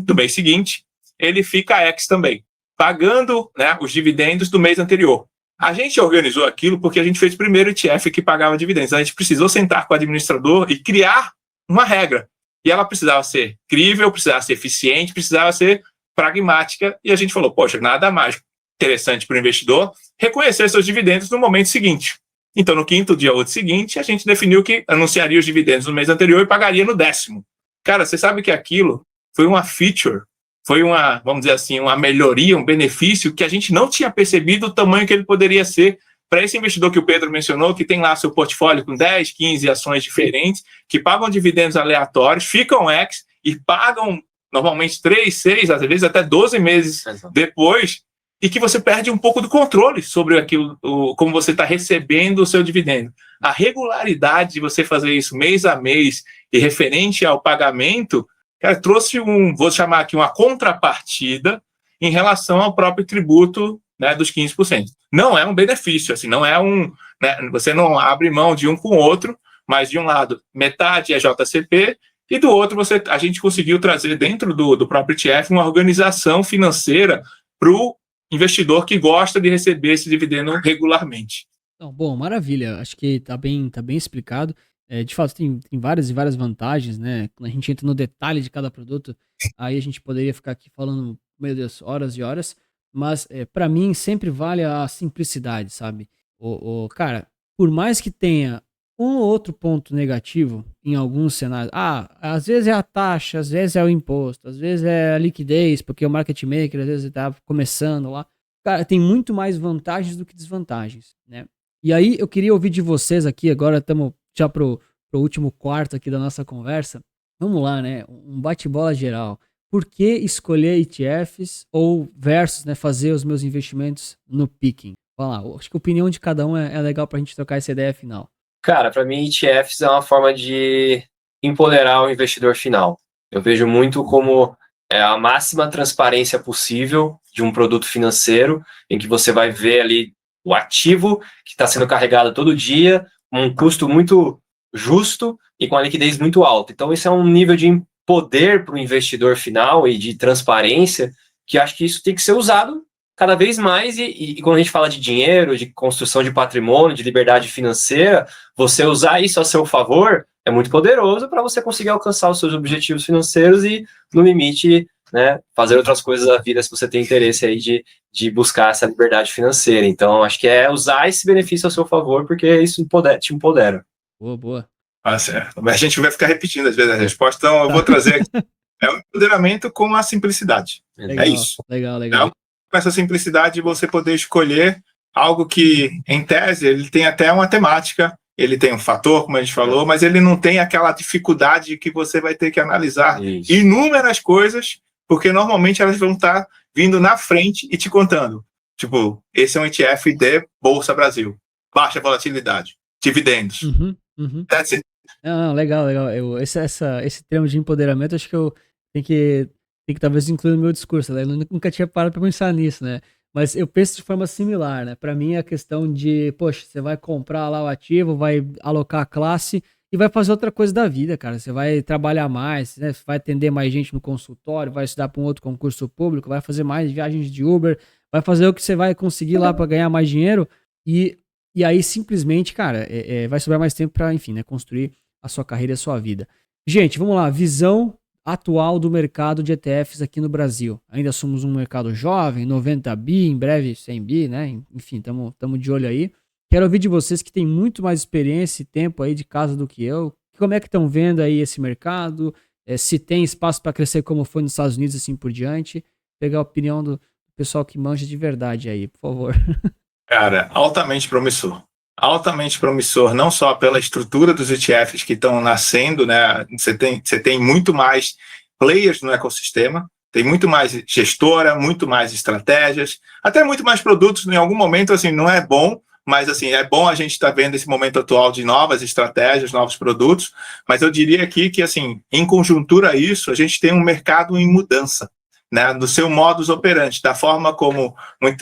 do mês seguinte, ele fica também, pagando os dividendos do mês anterior. A gente organizou aquilo porque a gente fez o primeiro ETF que pagava dividendos. A gente precisou sentar com o administrador e criar uma regra. E ela precisava ser crível, precisava ser eficiente, precisava ser pragmática, e a gente falou, poxa, nada mais interessante para o investidor reconhecer seus dividendos no momento seguinte. Então, no 5º dia útil seguinte, a gente definiu que anunciaria os dividendos no mês anterior e pagaria no 10º. Cara, você sabe que aquilo foi uma feature, foi uma, vamos dizer assim, uma melhoria, um benefício que a gente não tinha percebido o tamanho que ele poderia ser para esse investidor que o Pedro mencionou, que tem lá seu portfólio com 10, 15 ações diferentes, que pagam dividendos aleatórios, ficam e pagam normalmente 3, 6, às vezes até 12 meses depois, e que você perde um pouco do controle sobre aquilo, como você está recebendo o seu dividendo. A regularidade de você fazer isso mês a mês e referente ao pagamento, cara, trouxe vou chamar aqui uma contrapartida em relação ao próprio tributo, dos 15%. Não é um benefício, assim, não é você não abre mão de um com o outro, mas de um lado metade é JCP e do outro a gente conseguiu trazer dentro do próprio ETF uma organização financeira para o investidor que gosta de receber esse dividendo regularmente. Então, bom, maravilha. Acho que tá bem explicado. De fato, tem várias e várias vantagens, né? Quando a gente entra no detalhe de cada produto, aí a gente poderia ficar aqui falando, meu Deus, horas e horas. Mas, para mim, sempre vale a simplicidade, sabe? Cara, por mais que tenha um ou outro ponto negativo em alguns cenários, às vezes é a taxa, às vezes é o imposto, às vezes é a liquidez, porque o market maker às vezes está começando lá. Cara, tem muito mais vantagens do que desvantagens, né? E aí eu queria ouvir de vocês aqui, agora estamos já pro último quarto aqui da nossa conversa. Vamos lá, né? Um bate-bola geral. Por que escolher ETFs ou versus, né, fazer os meus investimentos no picking? Vamos lá, acho que a opinião de cada um é legal para a gente trocar essa ideia final. Cara, para mim, ETFs é uma forma de empoderar o investidor final. Eu vejo muito como a máxima transparência possível de um produto financeiro, em que você vai ver ali o ativo que está sendo carregado todo dia, com um custo muito justo e com a liquidez muito alta. Então, isso é um nível de poder para o investidor final e de transparência que acho que isso tem que ser usado cada vez mais, e quando a gente fala de dinheiro, de construção de patrimônio, de liberdade financeira, você usar isso a seu favor é muito poderoso para você conseguir alcançar os seus objetivos financeiros e, no limite, né, fazer outras coisas da vida se você tem interesse aí de buscar essa liberdade financeira. Então, acho que é usar esse benefício a seu favor, porque isso te empodera. Boa. Certo. Mas a gente vai ficar repetindo às vezes a resposta, então eu vou trazer aqui. É o empoderamento com a simplicidade. Legal, é isso. Legal. Com essa simplicidade, você poder escolher algo que, em tese, ele tem até uma temática, ele tem um fator, como a gente falou, mas ele não tem aquela dificuldade que você vai ter que analisar inúmeras coisas, porque normalmente elas vão estar vindo na frente e te contando. Tipo, esse é um ETF de Bolsa Brasil. Baixa volatilidade. Dividendos. That's it. Não, legal. Esse termo de empoderamento, acho que eu tenho que tem que talvez incluir no meu discurso, né? Eu nunca tinha parado para pensar nisso, né? Mas eu penso de forma similar, né? Para mim é a questão de, poxa, você vai comprar lá o ativo, vai alocar a classe e vai fazer outra coisa da vida, cara. Você vai trabalhar mais, né? Você vai atender mais gente no consultório, vai estudar para um outro concurso público, vai fazer mais viagens de Uber, vai fazer o que você vai conseguir lá para ganhar mais dinheiro e, e aí simplesmente, cara, vai sobrar mais tempo para, enfim, né? Construir a sua carreira e a sua vida. Gente, vamos lá. Visão atual do mercado de ETFs aqui no Brasil. Ainda somos um mercado jovem, 90 bi, em breve 100 bi, né? Enfim, estamos de olho aí. Quero ouvir de vocês que têm muito mais experiência e tempo aí de casa do que eu. Como é que estão vendo aí esse mercado? Se tem espaço para crescer como foi nos Estados Unidos, assim por diante. Pegar a opinião do pessoal que manja de verdade aí, por favor. Cara, altamente promissor. Altamente promissor, não só pela estrutura dos ETFs que estão nascendo, né? Você tem muito mais players no ecossistema, tem muito mais gestora, muito mais estratégias, até muito mais produtos. Em algum momento, assim, não é bom, mas assim, é bom a gente estar vendo esse momento atual de novas estratégias, novos produtos. Mas eu diria aqui que, assim, em conjuntura a isso, a gente tem um mercado em mudança, né, do seu modus operandi, da forma como,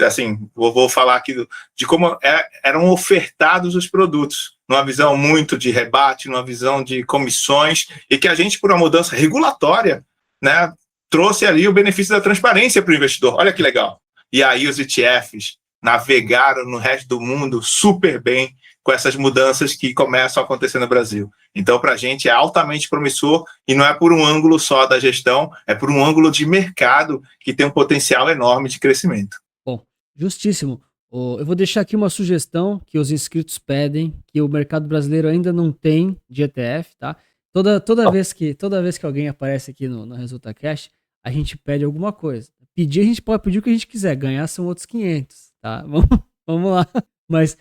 assim, vou falar aqui de como eram ofertados os produtos, numa visão muito de rebate, numa visão de comissões, e que a gente, por uma mudança regulatória, né, trouxe ali o benefício da transparência para o investidor. Olha que legal. E aí os ETFs navegaram no resto do mundo super bem com essas mudanças que começam a acontecer no Brasil. Então, para a gente é altamente promissor e não é por um ângulo só da gestão, é por um ângulo de mercado que tem um potencial enorme de crescimento. Bom, justíssimo. Eu vou deixar aqui uma sugestão que os inscritos pedem, que o mercado brasileiro ainda não tem de ETF, tá? Toda vez que alguém aparece aqui no Resulta Cash, a gente pede alguma coisa. Pedir, a gente pode pedir o que a gente quiser, ganhar são outros 500, tá? Vamos lá. Mas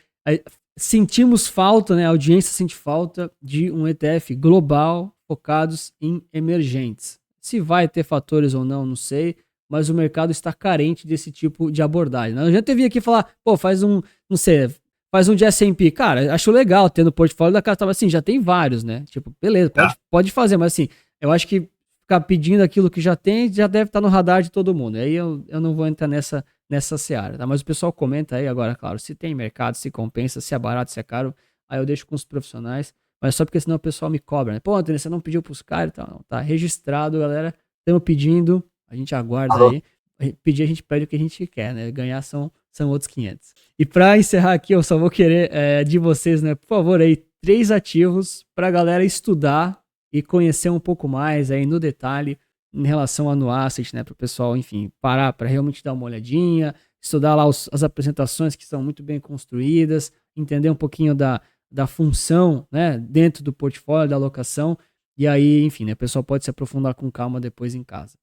sentimos falta, né? A audiência sente falta de um ETF global focados em emergentes. Se vai ter fatores ou não, não sei, mas o mercado está carente desse tipo de abordagem. Não adianta eu vir aqui falar, pô, faz um de S&P. Cara, acho legal ter no portfólio da casa, assim, já tem vários, né? Tipo, beleza, pode fazer, mas assim, eu acho que ficar pedindo aquilo que já tem, já deve estar no radar de todo mundo. Aí eu não vou entrar nessa seara, tá? Mas o pessoal comenta aí agora, claro, se tem mercado, se compensa, se é barato, se é caro, aí eu deixo com os profissionais, mas só porque senão o pessoal me cobra, né? Pô, Antônio, você não pediu pros caras e tal. Não, tá registrado, galera. Estamos pedindo, a gente aguarda aí. Pedir, a gente pede o que a gente quer, né? Ganhar são outros 500. E para encerrar aqui, eu só vou querer de vocês, né? Por favor, aí, 3 ativos pra galera estudar e conhecer um pouco mais aí no detalhe em relação a Nuasset, né? Para o pessoal, enfim, parar para realmente dar uma olhadinha, estudar lá as apresentações que são muito bem construídas, entender um pouquinho da função, né? Dentro do portfólio, da alocação. E aí, enfim, né? O pessoal pode se aprofundar com calma depois em casa.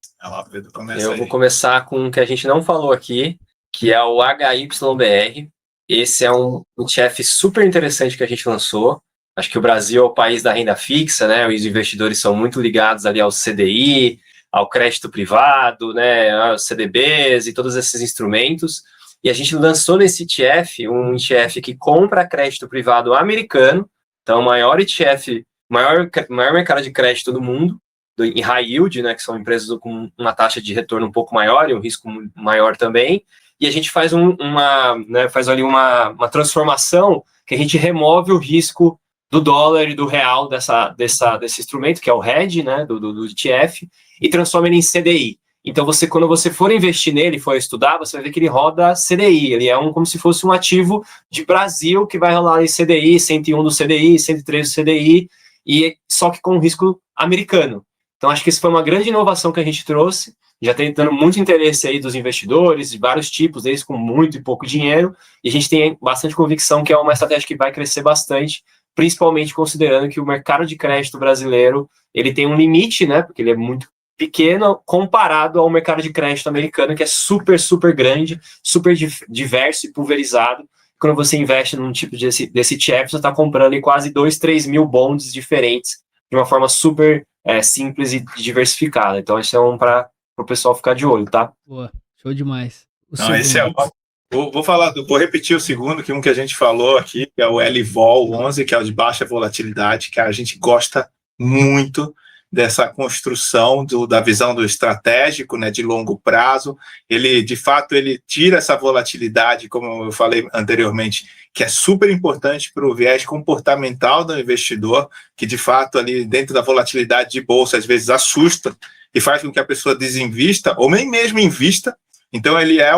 Eu vou começar com o que a gente não falou aqui, que é o HYBR. Esse é um ETF super interessante que a gente lançou. Acho que o Brasil é o país da renda fixa, né? Os investidores são muito ligados ali ao CDI, ao crédito privado, né? Aos CDBs e todos esses instrumentos. E a gente lançou nesse ETF um ETF que compra crédito privado americano. Então, o maior ETF, maior mercado de crédito do mundo, em high yield, né? Que são empresas com uma taxa de retorno um pouco maior e um risco maior também. E a gente faz faz ali uma transformação que a gente remove o risco do dólar e do real desse instrumento, que é o hedge, né, do ETF, e transforma ele em CDI. Então, quando você for investir nele, for estudar, você vai ver que ele roda CDI. Ele é como se fosse um ativo de Brasil que vai rolar em CDI, 101 do CDI, 103 do CDI, só que com risco americano. Então, acho que isso foi uma grande inovação que a gente trouxe. Já tem dando muito interesse aí dos investidores, de vários tipos, deles com muito e pouco dinheiro, e a gente tem bastante convicção que é uma estratégia que vai crescer bastante, principalmente considerando que o mercado de crédito brasileiro, ele tem um limite, né, porque ele é muito pequeno comparado ao mercado de crédito americano, que é super, super grande, super diverso e pulverizado. Quando você investe num tipo desse ETF, você está comprando em quase 2-3 mil bonds diferentes, de uma forma super simples e diversificada. Então, isso é para o pessoal ficar de olho, tá? Boa, show demais. Não, esse é ótimo. Vou repetir o segundo, que a gente falou aqui, que é o LVOL 11, que é o de baixa volatilidade, que a gente gosta muito, dessa construção da visão do estratégico, né, de longo prazo. Ele, de fato, ele tira essa volatilidade, como eu falei anteriormente, que é super importante para o viés comportamental do investidor, que, de fato, ali dentro da volatilidade de bolsa, às vezes assusta e faz com que a pessoa desinvista, ou nem mesmo invista. Então, ele é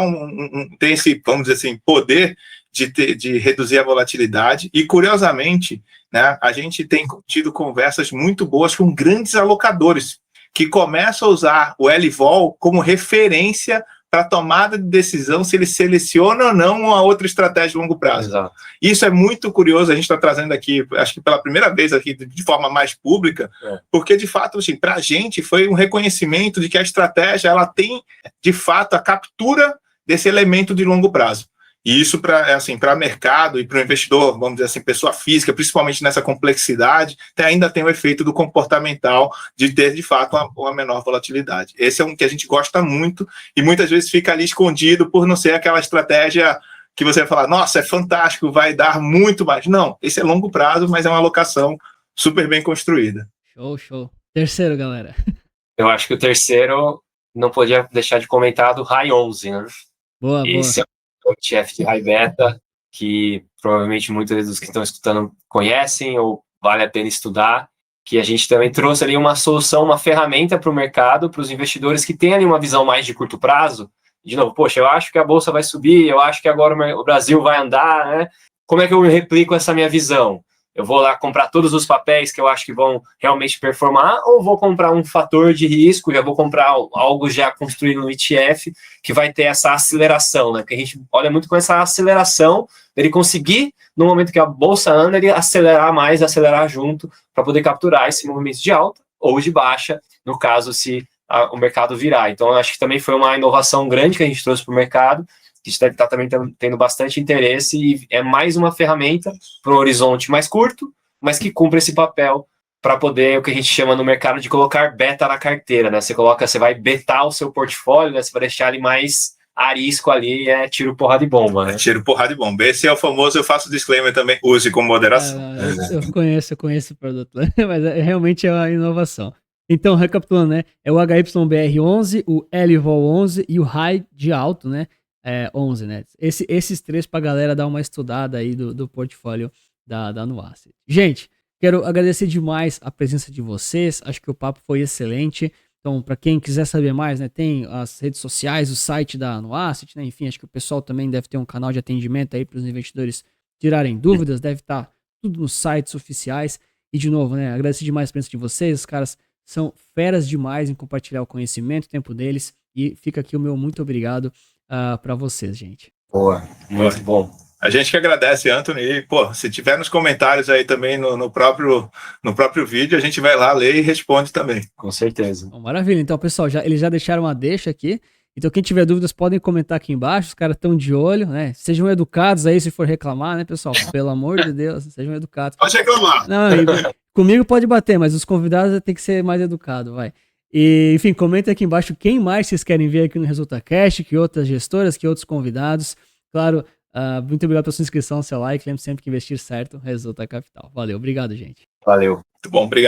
tem esse, vamos dizer assim, poder de reduzir a volatilidade. E, curiosamente, né, a gente tem tido conversas muito boas com grandes alocadores que começam a usar o LVOL como referência para tomada de decisão se ele seleciona ou não uma outra estratégia de longo prazo. Exato. Isso é muito curioso, a gente está trazendo aqui, acho que pela primeira vez aqui de forma mais pública, porque de fato, assim, para a gente foi um reconhecimento de que a estratégia ela tem, de fato, a captura desse elemento de longo prazo. E isso para mercado e para o investidor, vamos dizer assim, pessoa física, principalmente nessa complexidade, ainda tem o efeito do comportamental de ter, de fato, uma menor volatilidade. Esse é um que a gente gosta muito e muitas vezes fica ali escondido por não ser aquela estratégia que você vai falar, nossa, é fantástico, vai dar muito mais. Não, esse é longo prazo, mas é uma alocação super bem construída. Show. Terceiro, galera. Eu acho que o terceiro não podia deixar de comentar do High 11, né? Boa. Esse é o ETF de High Beta, que provavelmente muitos dos que estão escutando conhecem ou vale a pena estudar, que a gente também trouxe ali uma solução, uma ferramenta para o mercado, para os investidores que têm ali uma visão mais de curto prazo. De novo, poxa, eu acho que a bolsa vai subir, eu acho que agora o Brasil vai andar, né? Como é que eu replico essa minha visão? Eu vou lá comprar todos os papéis que eu acho que vão realmente performar, ou vou comprar um fator de risco, já vou comprar algo já construído no ETF, que vai ter essa aceleração, né? Porque a gente olha muito com essa aceleração, ele conseguir, no momento que a bolsa anda, ele acelerar mais, acelerar junto, para poder capturar esse movimento de alta ou de baixa, no caso, se o mercado virar. Então, eu acho que também foi uma inovação grande que a gente trouxe para o mercado, que deve estar também tendo bastante interesse e é mais uma ferramenta para um horizonte mais curto, mas que cumpre esse papel para poder, o que a gente chama no mercado de colocar beta na carteira, né? Você vai betar o seu portfólio, né? Você vai deixar ele mais arisco ali, tiro, porrada e bomba, né? Tiro, porrada e bomba. Esse é o famoso, eu faço disclaimer também, use com moderação. Eu conheço o produto, mas realmente é uma inovação. Então, recapitulando, né? É o HYBR11, o LVOL11 e o High de alto, né? 11, né? Esses três pra galera dar uma estudada aí do portfólio da Nuasset. Gente, quero agradecer demais a presença de vocês. Acho que o papo foi excelente. Então, para quem quiser saber mais, né, tem as redes sociais, o site da Nuasset, né? Enfim, acho que o pessoal também deve ter um canal de atendimento aí para os investidores tirarem dúvidas. Deve estar tudo nos sites oficiais. E, de novo, né? Agradecer demais a presença de vocês. Os caras são feras demais em compartilhar o conhecimento, o tempo deles. E fica aqui o meu muito obrigado para vocês, gente. Boa, muito bom. A gente que agradece, Anthony, e, pô, se tiver nos comentários aí também no próprio vídeo, a gente vai lá ler e responde também. Com certeza. Bom, maravilha, então pessoal, eles já deixaram uma deixa aqui, então quem tiver dúvidas podem comentar aqui embaixo, os caras estão de olho, né, sejam educados aí se for reclamar, né pessoal, pelo amor de Deus, sejam educados. Pode reclamar. Não, comigo pode bater, mas os convidados tem que ser mais educado, vai. E, enfim, comenta aqui embaixo quem mais vocês querem ver aqui no ResultaCast, que outras gestoras, que outros convidados. Claro, muito obrigado pela sua inscrição, seu like. Lembre sempre que investir certo resulta capital. Valeu, obrigado, gente. Valeu. Muito bom, obrigado.